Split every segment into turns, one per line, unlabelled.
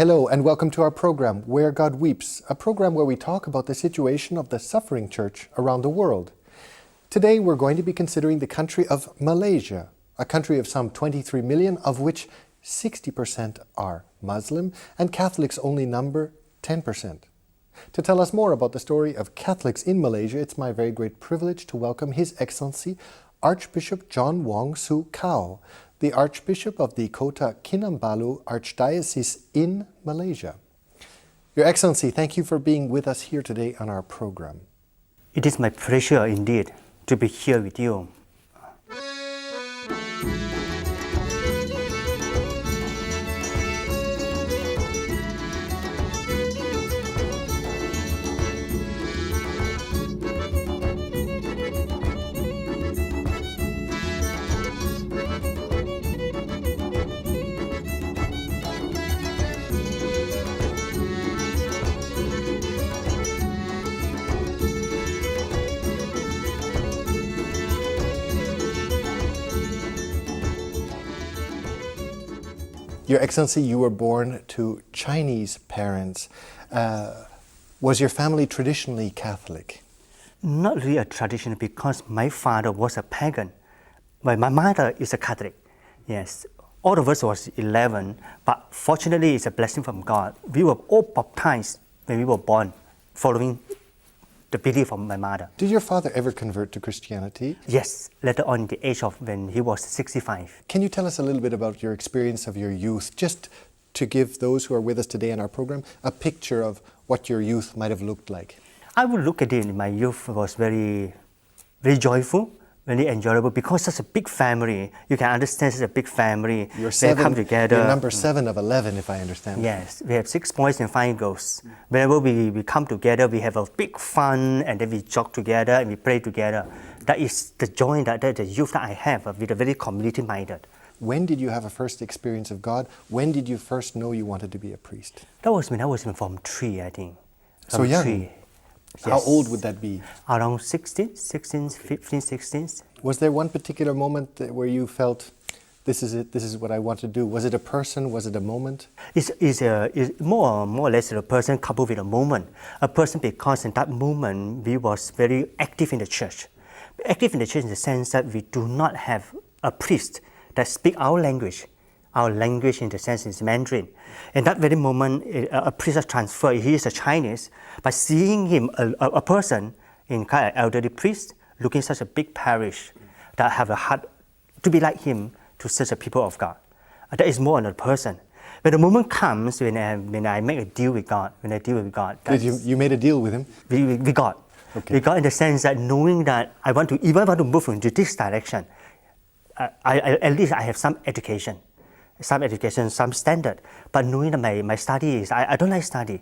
Hello and welcome to our program, Where God Weeps, a program where we talk about the situation of the suffering church around the world. Today we're going to be considering the country of Malaysia, a country of some 23 million, of which 60% are Muslim and Catholics only number 10%. To tell us more about the story of Catholics in Malaysia, it's my very great privilege to welcome His Excellency Archbishop John Wong Su Kao, the Archbishop of the Kota Kinabalu Archdiocese in Malaysia. Your Excellency, thank you for being with us here today on our program.
It is my pleasure indeed to be here with you.
Your Excellency, you were born to Chinese parents. Was your family traditionally Catholic?
Not really a tradition because my father was a pagan, but my mother is a Catholic. Yes, all of us was 11, but fortunately it's a blessing from God. We were all baptized when we were born, following the belief of my mother.
Did your father ever convert to Christianity?
Yes, later on the age of when he was 65.
Can you tell us a little bit about your experience of your youth, just to give those who are with us today in our program a picture of what your youth might have looked like?
I would look at it, my youth was very joyful, very enjoyable because such a big family. You can understand such a big family.
You're
come together.
You're number 7 of 11, if I understand.
Yes, we have 6 boys and 5 girls. Whenever we come together, we have a big fun, and then we jog together and we play together. That is the joy, that the youth that I have with a very community-minded.
When did you have a first experience of God? When did you first know you wanted to be a priest?
That was when I was in Form 3, I think.
So young? 3.
Yes.
How old would that be?
Around 15, 16.
Was there one particular moment where you felt, this is it, this is what I want to do? Was it a person? Was it a moment?
It's more or less a person coupled with a moment. A person because in that moment we was very active in the church. Active in the church in the sense that we do not have a priest that speak our language. Our language in the sense is Mandarin. In that very moment, a priest is transferred. He is a Chinese, but seeing him, a person in kind of elderly priest, looking such a big parish, that have a heart to be like him, to such a people of God. That is more on a person. When the moment comes, when I make a deal with God,
You made a deal with him?
We got. Okay. We got in the sense that knowing that I want to move into this direction, at least I have some education, some standard. But knowing that my study is, I don't like study.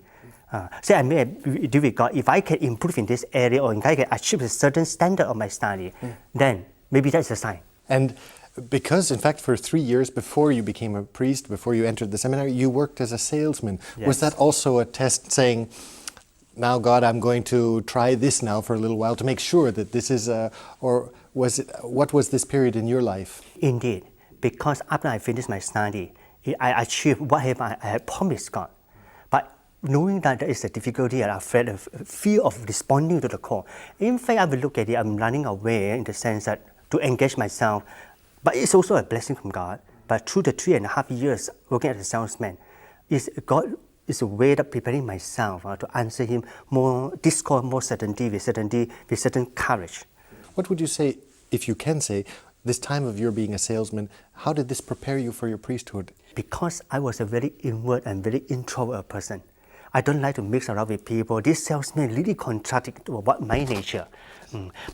So I made a deal with God. If I can improve in this area or if I can achieve a certain standard of my study, then maybe that's a sign.
And because, in fact, for 3 years before you became a priest, before you entered the seminary, you worked as a salesman. Yes. Was that also a test saying, now God, I'm going to try this now for a little while to make sure that this is, or was it, what was this period in your life?
Indeed, because after I finished my study, I achieved whatever I had promised God. But knowing that there is a difficulty and afraid of fear of responding to the call. In fact, I will look at it, I'm running away in the sense that to engage myself, but it's also a blessing from God. But through the 3.5 years working as a salesman, God is a way of preparing myself to answer Him more discord, more certainty, with certain courage.
What would you say, if you can say, this time of your being a salesman, how did this prepare you for your priesthood?
Because I was a very inward and very introvert person. I don't like to mix around with people. This salesman really contradicts what my nature.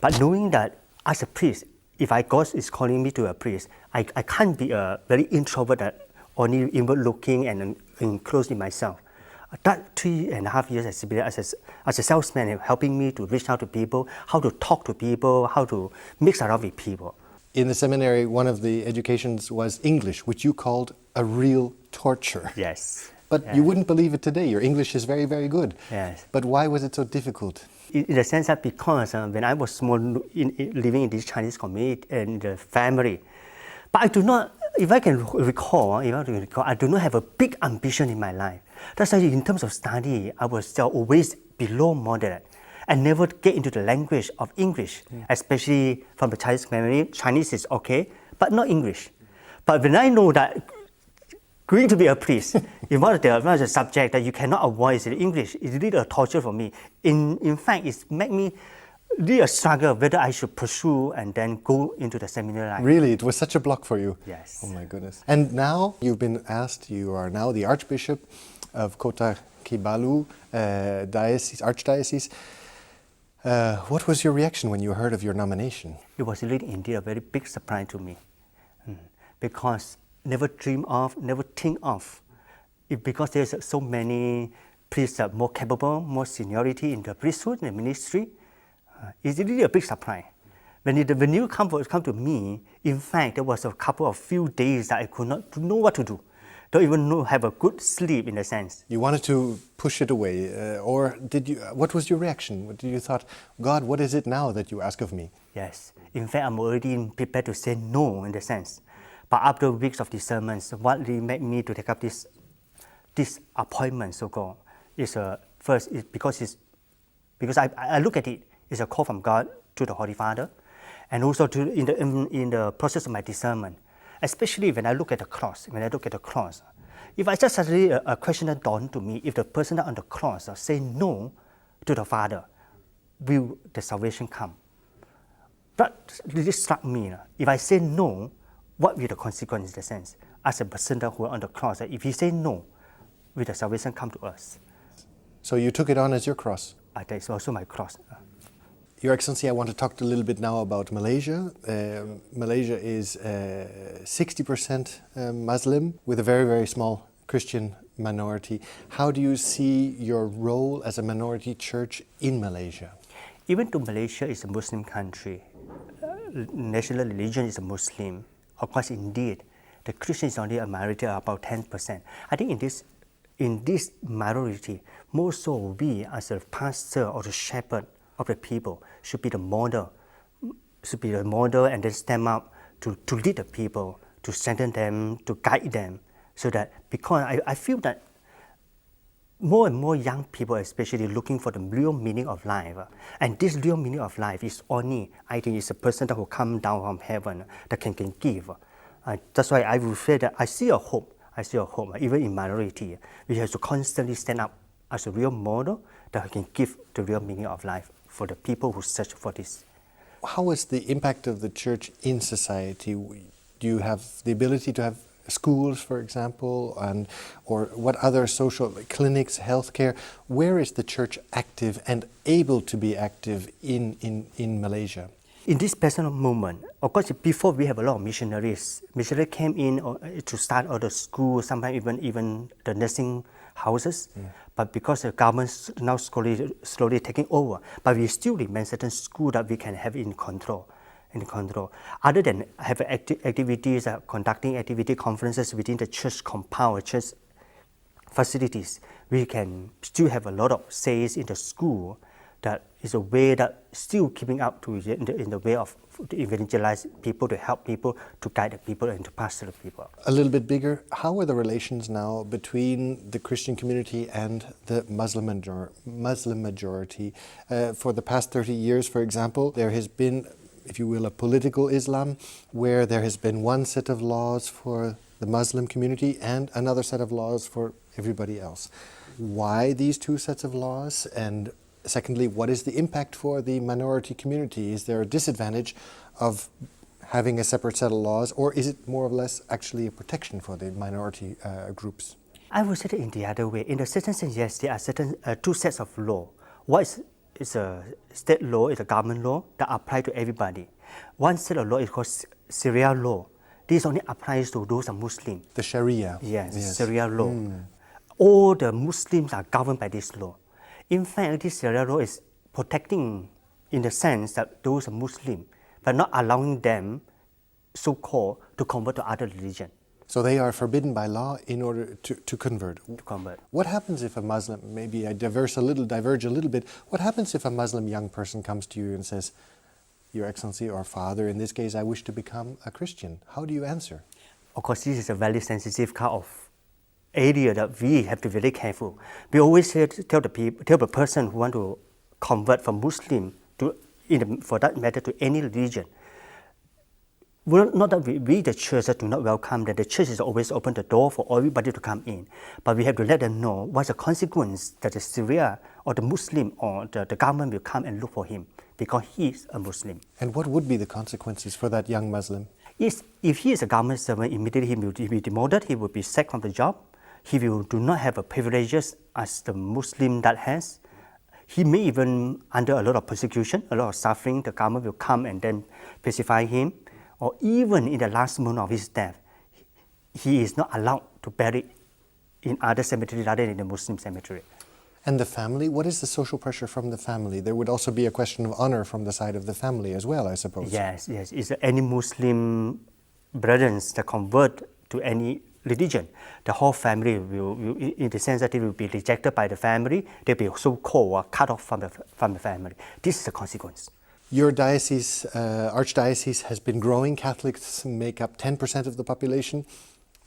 But knowing that as a priest, if God is calling me to a priest, I can't be a very introvert, only inward looking and enclosed in myself. That 3.5 years as a salesman helping me to reach out to people, how to talk to people, how to mix around with people.
In the seminary, one of the educations was English, which you called a real torture.
Yes.
But you wouldn't believe it today. Your English is very, very good.
Yes.
But why was it so difficult?
In the sense that because when I was small, living in this Chinese community and the family, but I do not, if I can recall, I do not have a big ambition in my life. That's why in terms of study, I was still always below moderate. I never get into the language of English, especially from the Chinese family. Chinese is okay, but not English. But when I know that going to be a priest, one of the subject that you cannot avoid is English. It's really a torture for me. In fact, it's made me really a struggle whether I should pursue and then go into the seminary life.
Really? It was such a block for you?
Yes.
Oh my goodness. And now you've been asked, you are now the Archbishop of Kota Kinabalu Archdiocese. What was your reaction when you heard of your nomination?
It was really indeed a very big surprise to me, because never dream of, never think of, because there's so many priests that are more capable, more seniority in the priesthood and the ministry. It's really a big surprise. When you come to me, in fact, there was a couple of few days that I could not know what to do. Don't even have a good sleep in a sense.
You wanted to push it away, or did you? What was your reaction? What did you thought, God, what is it now that you ask of me?
Yes. In fact, I'm already prepared to say no in the sense. But after weeks of discernment, what really made me to take up this appointment, so-called, is first is because I look at it as a call from God to the Holy Father, and also in the process of my discernment, especially when I look at the cross. If I just suddenly a question that dawned to me, if the person on the cross say no to the Father, will the salvation come? That really struck me. If I say no, what will the consequence in the sense? As a person who are on the cross, if he say no, will the salvation come to us?
So you took it on as your cross?
That is also my cross.
Your Excellency, I want to talk a little bit now about Malaysia. Malaysia is 60% Muslim with a very, very small Christian minority. How do you see your role as a minority church in Malaysia?
Even though Malaysia is a Muslim country, national religion is a Muslim. Of course, indeed, the Christians only a minority, about 10%. I think in this minority, more so we as a pastor or the shepherd of the people should be the model, and then stand up to lead the people, to strengthen them, to guide them, so that, because I feel that more and more young people especially looking for the real meaning of life. And this real meaning of life is only, I think, is a person that will come down from heaven that can give. That's why I will say that I see a hope, even in minority. We have to constantly stand up as a real model that can give the real meaning of life for the people who search for this.
How is the impact of the church in society? Do you have the ability to have schools, for example, or what other social clinics, healthcare? Where is the church active and able to be active in Malaysia?
In this present moment, of course, before we have a lot of missionaries. Missionaries came in to start all the schools, sometimes even the nursing houses. But because the government now slowly taking over, but we still remain certain schools that we can have in control. Other than have activities, conducting activity conferences within the church compound, church facilities, we can still have a lot of says in the school. That is a way that still keeping up to in the way of to evangelize people, to help people, to guide the people, and to pastor the people.
A little bit bigger, how are the relations now between the Christian community and the Muslim majority? For the past 30 years, for example, there has been, if you will, a political Islam, where there has been one set of laws for the Muslim community and another set of laws for everybody else. Why these two sets of laws? And secondly, what is the impact for the minority community? Is there a disadvantage of having a separate set of laws, or is it more or less actually a protection for the minority groups?
I would say it in the other way. In a certain sense, yes, there are certain two sets of law. One is a state law, is a government law that applies to everybody. One set of law is called Sharia law. This only applies to those who are Muslim.
The Sharia.
Yes, Sharia law. All the Muslims are governed by this law. In fact, this Sharia law is protecting in the sense that those are Muslim, but not allowing them, so-called, to convert to other religion.
So they are forbidden by law in order to convert.
To convert.
What happens if a Muslim, maybe I diverge a little bit, what happens if a Muslim young person comes to you and says, Your Excellency or Father, in this case, I wish to become a Christian? How do you answer?
Of course, this is a very sensitive kind of area that we have to be very careful. We always tell the person who want to convert from Muslim to, for that matter, to any religion. Well, not that we the church do not welcome them. The church is always open the door for everybody to come in. But we have to let them know what's the consequence that the Syria or the Muslim or the government will come and look for him because he is a Muslim.
And what would be the consequences for that young Muslim?
Yes, if he is a government servant, immediately he will be demoted, he will be sacked from the job. He will do not have the privileges as the Muslim that has. He may even under a lot of persecution, a lot of suffering. The government will come and then pacify him. Or even in the last moment of his death, he is not allowed to bury in other cemeteries rather than in the Muslim cemetery.
And the family? What is the social pressure from the family? There would also be a question of honor from the side of the family as well, I suppose.
Yes. Is any Muslim brothers that convert to any religion, the whole family will, in the sense that they will be rejected by the family, they'll be so-called or cut off from the family. This is the consequence.
Your diocese, archdiocese, has been growing. Catholics make up 10% of the population,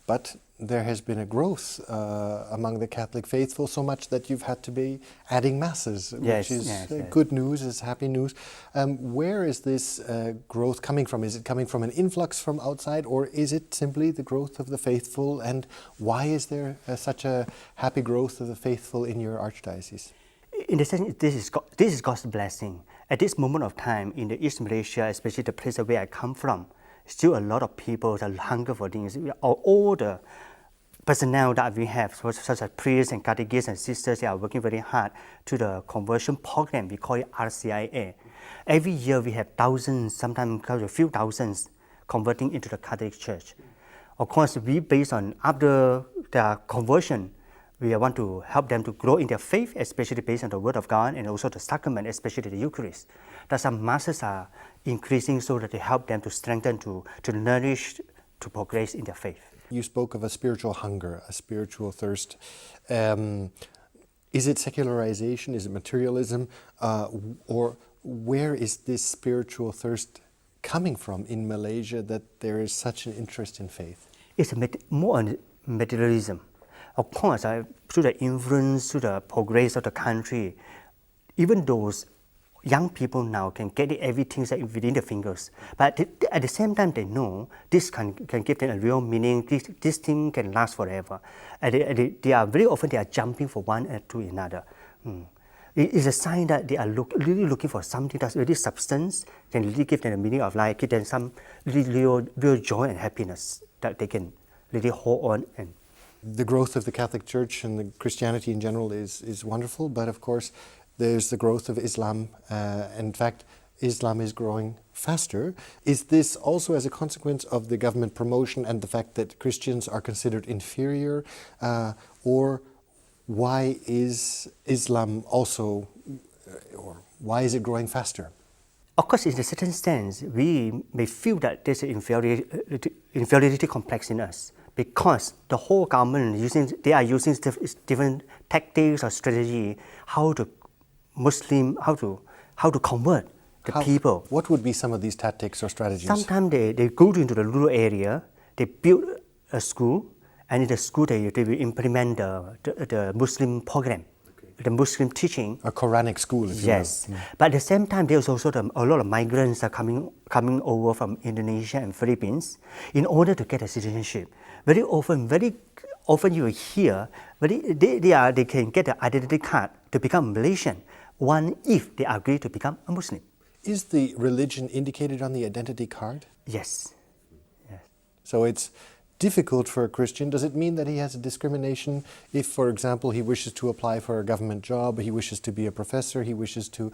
but there has been a growth among the Catholic faithful, so much that you've had to be adding masses, which is good news, is happy news. Where is this growth coming from? Is it coming from an influx from outside, or is it simply the growth of the faithful? And why is there such a happy growth of the faithful in your archdiocese?
In the sense, this is God's blessing. At this moment of time, in the East Malaysia, especially the place where I come from, still a lot of people that hunger for things. All the personnel that we have, such as priests and catechists and sisters, they are working very hard to the conversion program. We call it RCIA. Every year we have thousands, sometimes a few thousands, converting into the Catholic Church. Of course, we based on after their conversion, we want to help them to grow in their faith, especially based on the Word of God and also the sacrament, especially the Eucharist. That some masses are increasing so that they help them to strengthen, to nourish, to progress in their faith.
You spoke of a spiritual hunger, a spiritual thirst. Is it secularization? Is it materialism? Or where is this spiritual thirst coming from in Malaysia that there is such an interest in faith?
It's more on materialism. Of course, through the influence, through the progress of the country, even those young people now can get everything within the fingers. But at the same time, they know this can give them a real meaning. This thing can last forever. And they are very often they are jumping from one to another. It is a sign that they are really looking for something that's really substance, can really give them a meaning of life, give them some really real joy and happiness that they can really hold on. And
the growth of the Catholic Church and the Christianity in general is wonderful, but of course there's the growth of Islam. In fact, Islam is growing faster. Is this also as a consequence of the government promotion and the fact that Christians are considered inferior? Or why is Islam also, or why is it growing faster?
Of course, in a certain sense, we may feel that there's an inferiority complex in us, because the whole government they are using different tactics or strategy how to convert the people.
What would be some of these tactics or strategies?
Sometimes they go into the rural area, they build a school, and in the school they will implement the Muslim program, the Muslim teaching.
A Quranic school, if
yes.
you will.
But at the same time, there's also a lot of migrants are coming over from Indonesia and Philippines in order to get a citizenship. Very often you hear they can get an identity card to become Malaysian, if they agree to become a Muslim.
Is the religion indicated on the identity card?
Yes.
So it's difficult for a Christian. Does it mean that he has a discrimination if, for example, he wishes to apply for a government job, he wishes to be a professor, he wishes to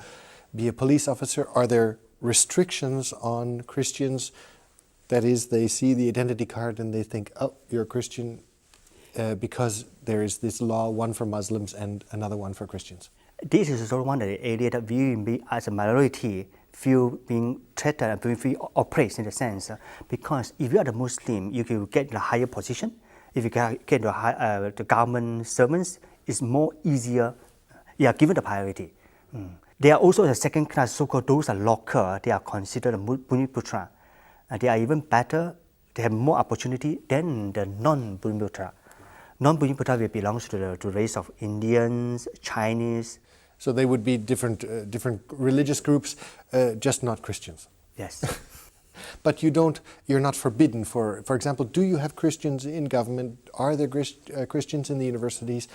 be a police officer? Are there restrictions on Christians? That is, they see the identity card and they think, oh, you're a Christian, because there is this law, one for Muslims and another one for Christians.
This is also one of the areas that we as a minority feel being threatened and feel oppressed in a sense. Because if you are a Muslim, you can get the higher position. If you get the government servants, it's more easier. You are given the priority. They are also the second class, so-called those are local. They are considered a Buniputra. They are even better. They have more opportunity than the non-Buniputra. Non-Buddhist Buddha will belong to the race of Indians, Chinese.
So they would be different religious groups, just not Christians.
Yes.
But you're not forbidden for example, do you have Christians in government? Are there Christians in the universities?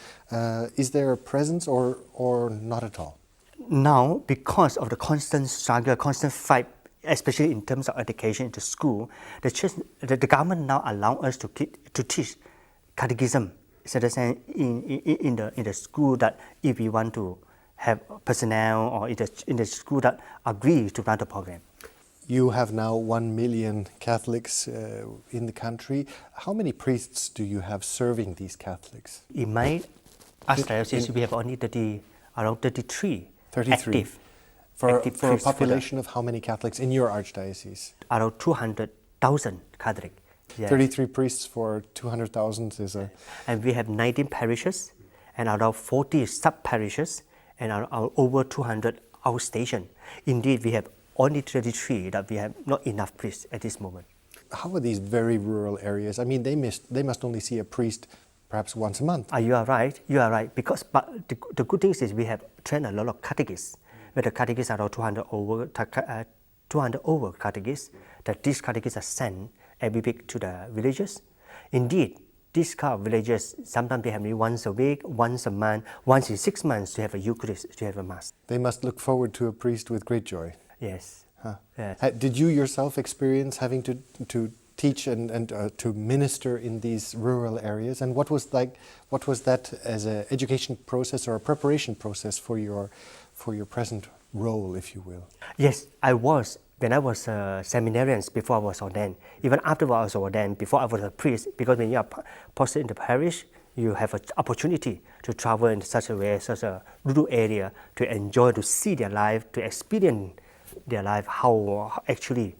Is there a presence or not at all?
Now, because of the constant struggle, constant fight, especially in terms of education in the school, the church, the government now allow us to teach catechism. So in the school, that if we want to have personnel or in the school that agree to run the program.
You have now 1 million Catholics in the country. How many priests do you have serving these Catholics?
In my archdiocese, we have only around 33 active.
For a population of how many Catholics in your archdiocese?
Around 200,000 Catholic. Yes.
33 priests for 200,000 is a...
And we have 19 parishes and around 40 sub-parishes and around over 200 outstations. Indeed, we have only 33 that we have not enough priests at this moment.
How are these very rural areas? I mean, they must only see a priest perhaps once a month.
You are right. You are right. But the good thing is we have trained a lot of catechists. Where the catechists are around 200 over catechists. That these catechists are sent every week to the villages. Indeed, these kind of villages sometimes they have me once a week, once a month, once in 6 months to have a Eucharist, to have a Mass.
They must look forward to a priest with great joy.
Yes.
Huh.
Yes.
Did you yourself experience having to teach and to minister in these rural areas? And what was that as an education process or a preparation process for your present role, if you will?
Yes, I was. When I was a seminarian before I was ordained, even after I was ordained, before I was a priest, because when you are posted in the parish, you have an opportunity to travel in such a way, such a rural area, to enjoy, to see their life, to experience their life, how actually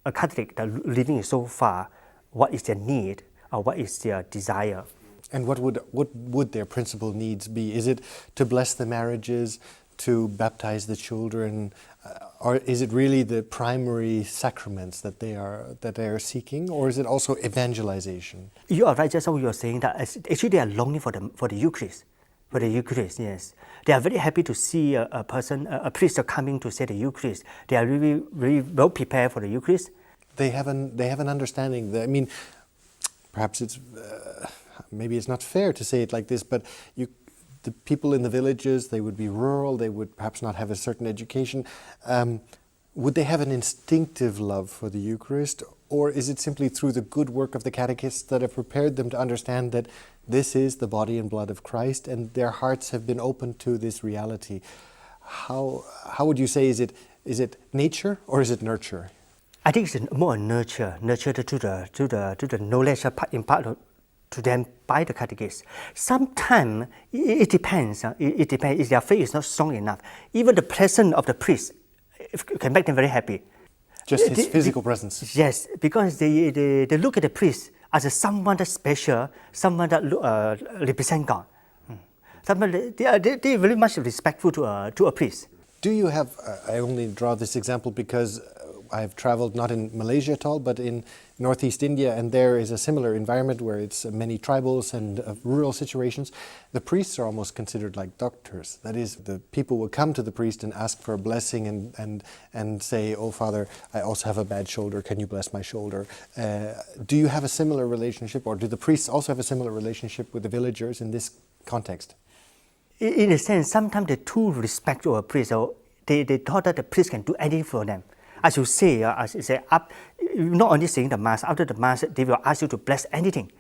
a Catholic that living so far, what is their need or what is their desire.
And what would their principal needs be? Is it to bless the marriages, to baptize the children, or is it really the primary sacraments that they are seeking, or is it also evangelization?
You are right, just how you are saying that actually they are longing for the Eucharist. For the Eucharist, yes. They are very happy to see a priest coming to say the Eucharist. They are really, really well prepared for the Eucharist.
They have an understanding. I mean, perhaps it's maybe it's not fair to say it like this, but the people in the villages, they would be rural. They would perhaps not have a certain education. Would they have an instinctive love for the Eucharist, or is it simply through the good work of the catechists that have prepared them to understand that this is the body and blood of Christ, and their hearts have been opened to this reality? How would you say, is it nature or is it nurture?
I think it's more nurture to the knowledge imparted to them by the catechist. Sometimes it depends. It depends if their faith is not strong enough. Even the presence of the priest can make them very happy.
Just his physical presence.
Yes, because they look at the priest as someone that's special, someone that represents God. Someone they are very much respectful to a priest.
Do you have? I only draw this example because I've traveled not in Malaysia at all, but in Northeast India, and there is a similar environment where it's many tribals and rural situations. The priests are almost considered like doctors. That is, the people will come to the priest and ask for a blessing and say, "Oh, Father, I also have a bad shoulder. Can you bless my shoulder?" Do you have a similar relationship, or do the priests also have a similar relationship with the villagers in this context?
In a sense, sometimes they too respect a priest. So they thought that the priest can do anything for them. As you say, not only saying the Mass, after the Mass, they will ask you to bless anything.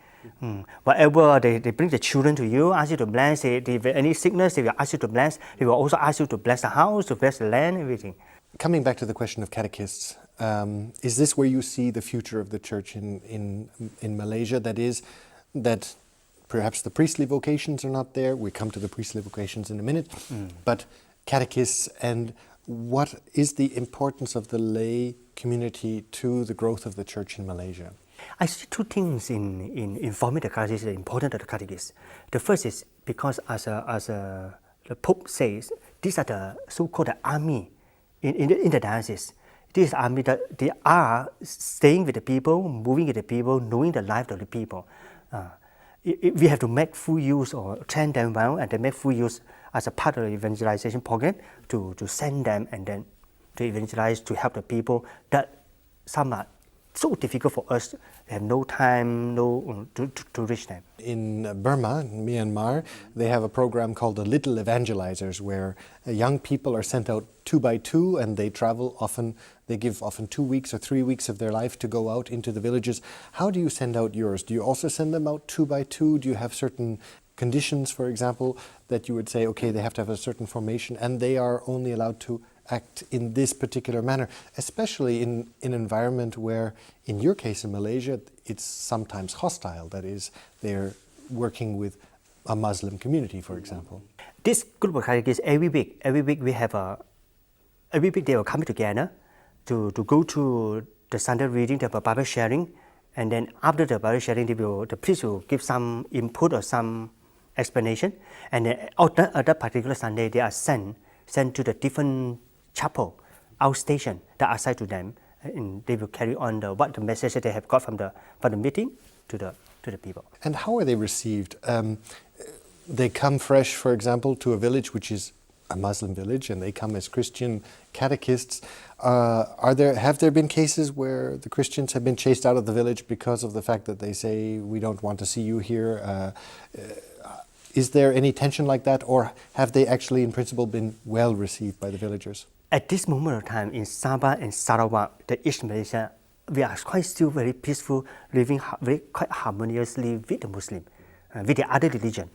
Whatever they bring the children to you, ask you to bless. Any sickness, they will ask you to bless. They will also ask you to bless the house, to bless the land, everything.
Coming back to the question of catechists, is this where you see the future of the Church in Malaysia? That is, that perhaps the priestly vocations are not there. We come to the priestly vocations in a minute, but catechists, and what is the importance of the lay community to the growth of the Church in Malaysia?
I see two things in forming the catechist that are important to the catechist. The first is because as the Pope says, these are the so-called army in the diocese. This army that they are staying with the people, moving with the people, knowing the life of the people. we have to make full use or train them well, and then make full use as a part of the evangelization program to send them and then to evangelize, to help the people that some are so difficult for us, they have no time to reach them.
In Burma, in Myanmar, they have a program called the Little Evangelizers, where young people are sent out 2 by 2 and they travel often. They give often 2 weeks or 3 weeks of their life to go out into the villages. How do you send out yours? Do you also send them out 2 by 2? Do you have certain conditions, for example, that you would say, okay, they have to have a certain formation and they are only allowed to act in this particular manner, especially in an environment where, in your case in Malaysia, it's sometimes hostile. That is, they're working with a Muslim community, for example.
This group of Catholics every week we have every week they will come together to go to the Sunday reading, the Bible sharing, and then after the Bible sharing, the priest will give some input or some explanation, and then at that particular Sunday they are sent to the different chapel, outstation that are assigned to them, and they will carry on what the message that they have got from the meeting to the people.
And how are they received? They come fresh, for example, to a village which is a Muslim village, and they come as Christian catechists. Have there been cases where the Christians have been chased out of the village because of the fact that they say, we don't want to see you here? Is there any tension like that, or have they actually in principle been well received by the villagers?
At this moment of time in Sabah and Sarawak, the East Malaysia, we are quite still very peaceful, living quite harmoniously with the Muslim, with the other religion.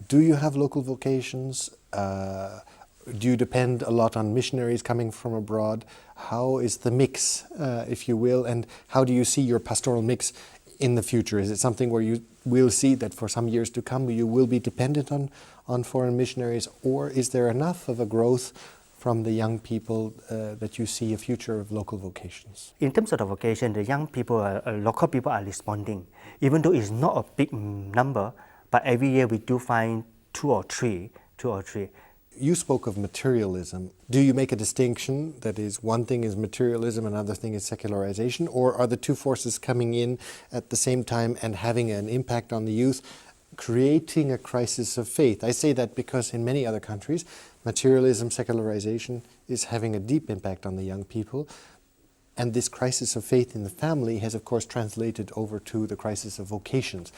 Do you have local vocations? Do you depend a lot on missionaries coming from abroad? How is the mix, if you will, and how do you see your pastoral mix in the future? Is it something where you will see that for some years to come you will be dependent on foreign missionaries, or is there enough of a growth from the young people that you see a future of local vocations?
In terms of the vocation, the young people, local people are responding. Even though it's not a big number, but every year we do find two or three.
You spoke of materialism. Do you make a distinction that is one thing is materialism, another thing is secularization, or are the two forces coming in at the same time and having an impact on the youth, creating a crisis of faith? I say that because in many other countries, materialism, secularization is having a deep impact on the young people, and this crisis of faith in the family has of course translated over to the crisis of vocations.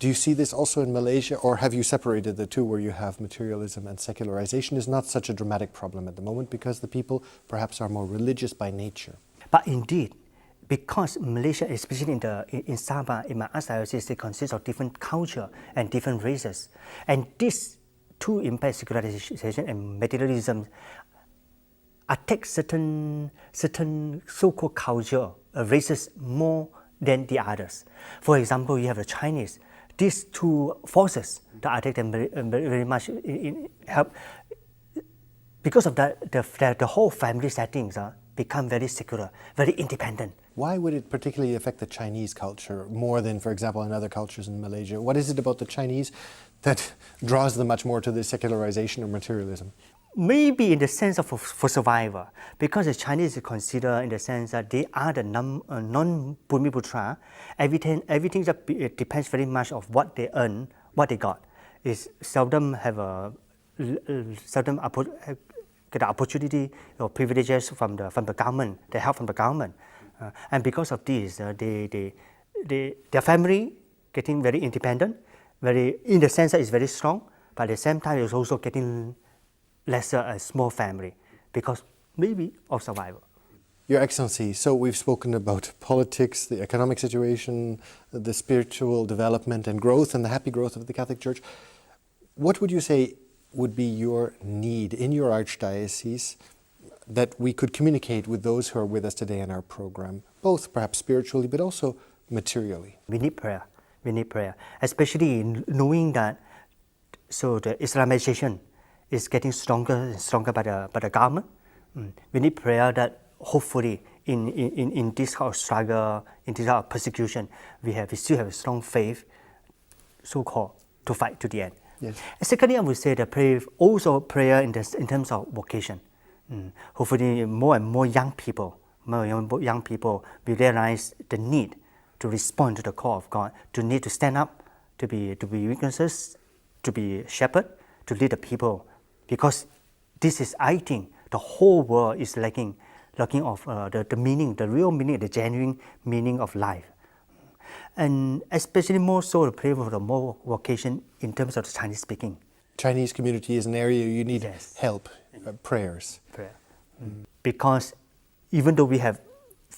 Do you see this also in Malaysia, or have you separated the two where you have materialism and secularization is not such a dramatic problem at the moment because the people perhaps are more religious by nature?
But indeed, because Malaysia, especially in Sabah, in my archdiocese, it consists of different culture and different races. And these two impacts, secularization and materialism, attack certain so-called culture, races more than the others. For example, you have the Chinese. These two forces that attack them very much help. Because of that, the whole family settings become very secular, very independent.
Why would it particularly affect the Chinese culture more than, for example, in other cultures in Malaysia? What is it about the Chinese that draws them much more to the secularization or materialism?
Maybe in the sense of for survival, because the Chinese is considered in the sense that they are the non-Bumiputra. Everything that depends very much of what they earn, what they got. Is seldom have get the opportunity or privileges from the government, the help from the government, and because of this, their family getting very independent, very in the sense that it's very strong, but at the same time it's also getting lesser a small family because maybe of survival.
Your Excellency, so we've spoken about politics, the economic situation, the spiritual development and growth and the happy growth of the Catholic Church. What would you say would be your need in your archdiocese that we could communicate with those who are with us today in our program, both perhaps spiritually but also materially? We need prayer.
We need prayer, especially in knowing that the Islamization is getting stronger and stronger by the government. We need prayer that hopefully in this kind of struggle, in this kind of persecution, we still have a strong faith, so-called, to fight to the end.
Yes.
Secondly, I would say that prayer in terms of vocation. Hopefully more and more young people will realize the need to respond to the call of God, to need to stand up to be witnesses, to be shepherd, to lead the people, because this is, I think, the whole world is lacking of the meaning, the real meaning, the genuine meaning of life. And especially more so to pray for the more vocation in terms of the Chinese speaking.
Chinese community is an area you need
Yes.
help, prayers.
Prayer. Because even though we have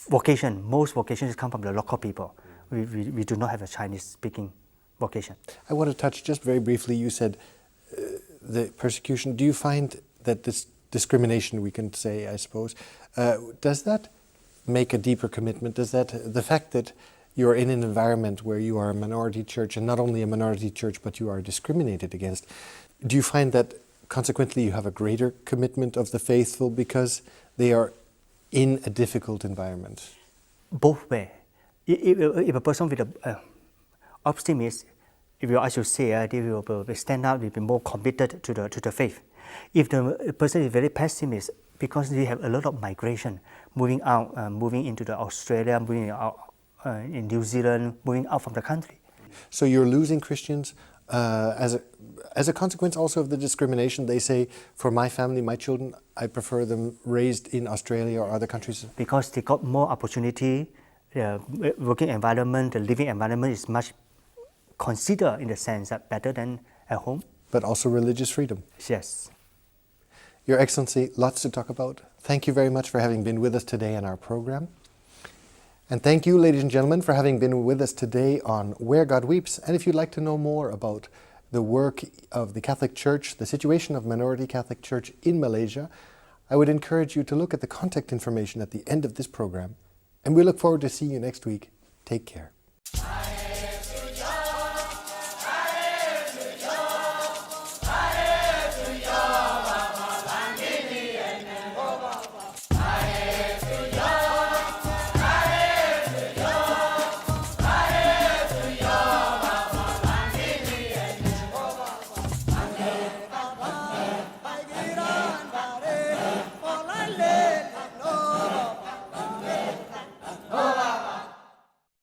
vocation, most vocations come from the local people. We do not have a Chinese speaking vocation.
I want to touch just very briefly, you said the persecution. Do you find that this discrimination, we can say, I suppose, does that make a deeper commitment? Does that, the fact that you're in an environment where you are a minority church, and not only a minority church, but you are discriminated against, do you find that consequently you have a greater commitment of the faithful because they are in a difficult environment?
Both way. If a person with an optimist, if you, as you say, they will stand out, will be more committed to the faith. If the person is very pessimist, because we have a lot of migration, moving out, moving into the Australia, moving out in New Zealand, moving out from the country.
So you're losing Christians as a consequence also of the discrimination. They say, for my family, my children, I prefer them raised in Australia or other countries.
Because they got more opportunity, the working environment, the living environment is much considered in the sense that better than at home.
But also religious freedom.
Yes.
Your Excellency, lots to talk about. Thank you very much for having been with us today in our program. And thank you, ladies and gentlemen, for having been with us today on Where God Weeps. And if you'd like to know more about the work of the Catholic Church, the situation of minority Catholic Church in Malaysia, I would encourage you to look at the contact information at the end of this program. And we look forward to seeing you next week. Take care.